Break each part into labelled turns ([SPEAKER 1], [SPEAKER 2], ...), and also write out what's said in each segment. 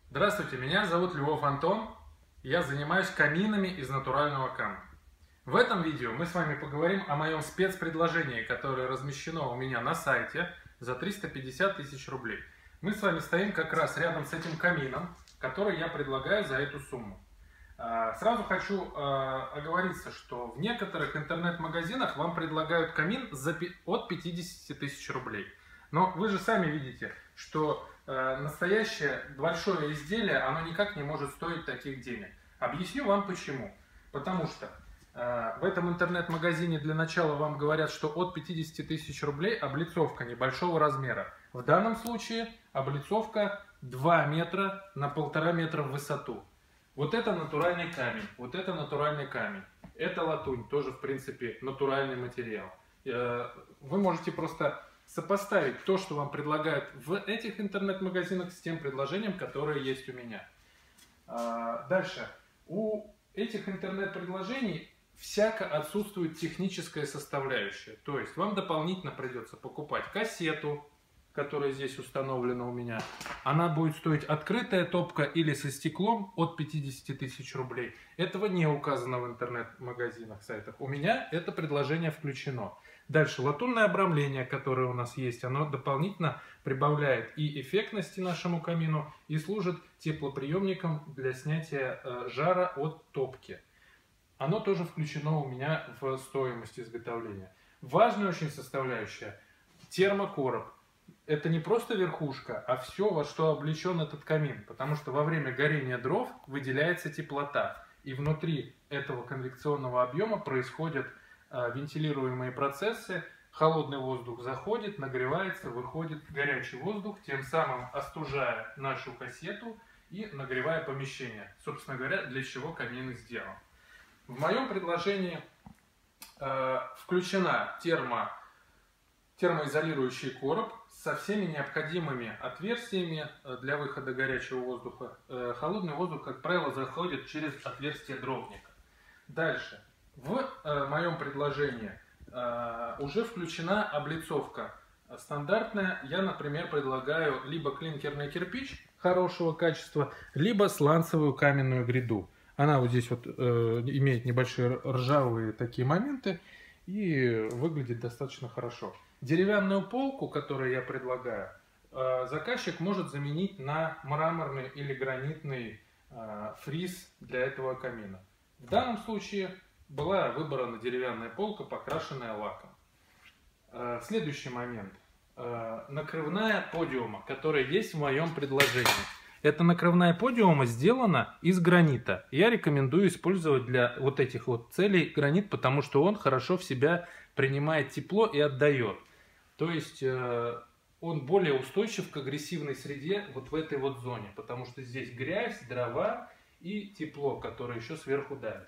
[SPEAKER 1] Здравствуйте, меня зовут Львов Антон, я занимаюсь каминами из натурального камня. В этом видео мы с вами поговорим о моем спецпредложении, которое размещено у меня на сайте за 350 тысяч рублей. Мы с вами стоим как раз рядом с этим камином, который я предлагаю за эту сумму. Сразу хочу оговориться, что в некоторых интернет-магазинах вам предлагают камин от 50 тысяч рублей. Но вы же сами видите, что настоящее большое изделие, оно никак не может стоить таких денег. Объясню вам почему. Потому что в этом интернет-магазине для начала вам говорят, что от 50 тысяч рублей облицовка небольшого размера. В данном случае облицовка 2 метра на 1,5 метра в высоту. Вот это натуральный камень, вот это натуральный камень. Это латунь, тоже в принципе натуральный материал. Вы можете просто сопоставить то, что вам предлагают в этих интернет-магазинах, с тем предложением, которое есть у меня. Дальше. У этих интернет-предложений всяко отсутствует техническая составляющая. То есть вам дополнительно придется покупать кассету, которая здесь установлена у меня. Она будет стоить открытая топка или со стеклом от 50 тысяч рублей. Этого не указано в интернет-магазинах, сайтах. У меня это предложение включено. Дальше, латунное обрамление, которое у нас есть, оно дополнительно прибавляет и эффектности нашему камину, и служит теплоприемником для снятия жара от топки. Оно тоже включено у меня в стоимость изготовления. Важная очень составляющая – термокороб. Это не просто верхушка, а все, во что облечен этот камин, потому что во время горения дров выделяется теплота, и внутри этого конвекционного объема происходят вентилируемые процессы, холодный воздух заходит, нагревается, выходит горячий воздух, тем самым остужая нашу кассету и нагревая помещение. Собственно говоря, для чего камин сделан. В моем предложении включена термоизолирующий короб со всеми необходимыми отверстиями для выхода горячего воздуха. Холодный воздух, как правило, заходит через отверстие дровника. Дальше. В моем предложении уже включена облицовка стандартная. Я, например, предлагаю либо клинкерный кирпич хорошего качества, либо сланцевую каменную гряду. Она вот здесь вот имеет небольшие ржавые такие моменты и выглядит достаточно хорошо. Деревянную полку, которую я предлагаю, заказчик может заменить на мраморный или гранитный фриз для этого камина. В данном случае была выбрана деревянная полка, покрашенная лаком. Следующий момент. Накрывная подиума, которая есть в моем предложении. Эта накрывная подиума сделана из гранита. Я рекомендую использовать для вот этих вот целей гранит, потому что он хорошо в себя принимает тепло и отдает. То есть он более устойчив к агрессивной среде вот в этой вот зоне, потому что здесь грязь, дрова и тепло, которое еще сверху давит.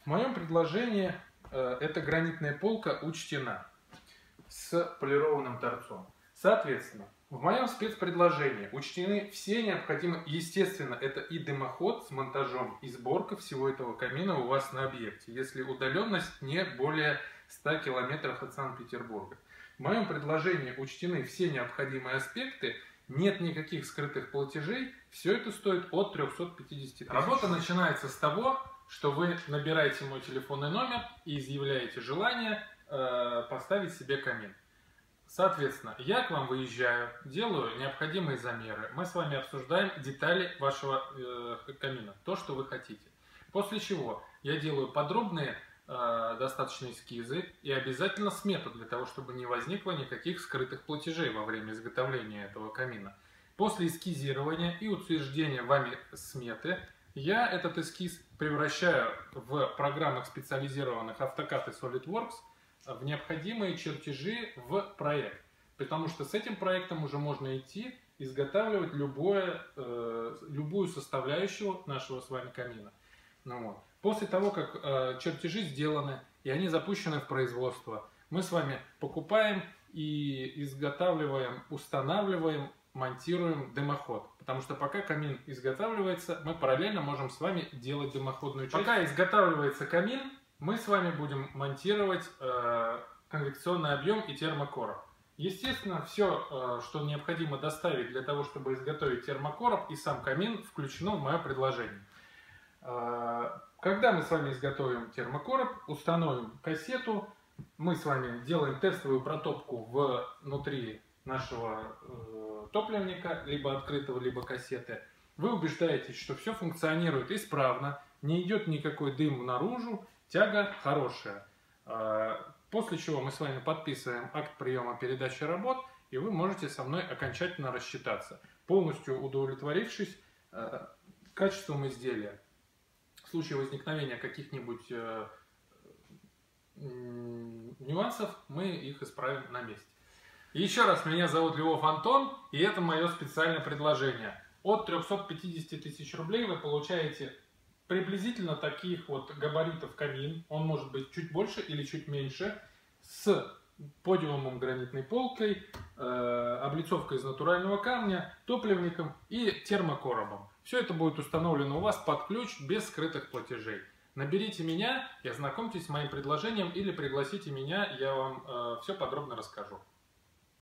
[SPEAKER 1] В моем предложении эта гранитная полка учтена с полированным торцом. Соответственно, в моем спецпредложении учтены все необходимые, естественно, это и дымоход с монтажом, и сборка всего этого камина у вас на объекте, если удаленность не более 100 километров от Санкт-Петербурга. В моем предложении учтены все необходимые аспекты, нет никаких скрытых платежей, все это стоит от 350 тысяч. Работа начинается с того, что вы набираете мой телефонный номер и изъявляете желание поставить себе камин. Соответственно, я к вам выезжаю, делаю необходимые замеры, мы с вами обсуждаем детали вашего камина, то, что вы хотите. После чего я делаю подробные достаточно эскизы и обязательно смету, для того, чтобы не возникло никаких скрытых платежей во время изготовления этого камина. После эскизирования и утверждения вами сметы, я этот эскиз превращаю в программах специализированных AutoCAD и SolidWorks в необходимые чертежи в проект. Потому что с этим проектом уже можно идти, изготавливать любую составляющую нашего с вами камина. После того, как чертежи сделаны и они запущены в производство, мы с вами покупаем и изготавливаем, устанавливаем, монтируем дымоход. Потому что пока камин изготавливается, мы параллельно можем с вами делать дымоходную часть. Пока изготавливается камин, мы с вами будем монтировать конвекционный объем и термокороб. Естественно, все, что необходимо доставить для того, чтобы изготовить термокороб и сам камин, включено в мое предложение. Когда мы с вами изготовим термокороб, установим кассету, мы с вами делаем тестовую протопку внутри нашего топливника, либо открытого, либо кассеты. Вы убеждаетесь, что все функционирует исправно, не идет никакой дым наружу, тяга хорошая. После чего мы с вами подписываем акт приема передачи работ, и вы можете со мной окончательно рассчитаться, полностью удовлетворившись качеством изделия. В случае возникновения каких-нибудь нюансов мы их исправим на месте. И еще раз, меня зовут Львов Антон, и это мое специальное предложение. От 350 тысяч рублей вы получаете приблизительно таких вот габаритов камин, он может быть чуть больше или чуть меньше, с подиумом, гранитной полкой, облицовкой из натурального камня, топливником и термокоробом. Все это будет установлено у вас под ключ, без скрытых платежей. Наберите меня и ознакомьтесь с моим предложением или пригласите меня, я вам все подробно расскажу.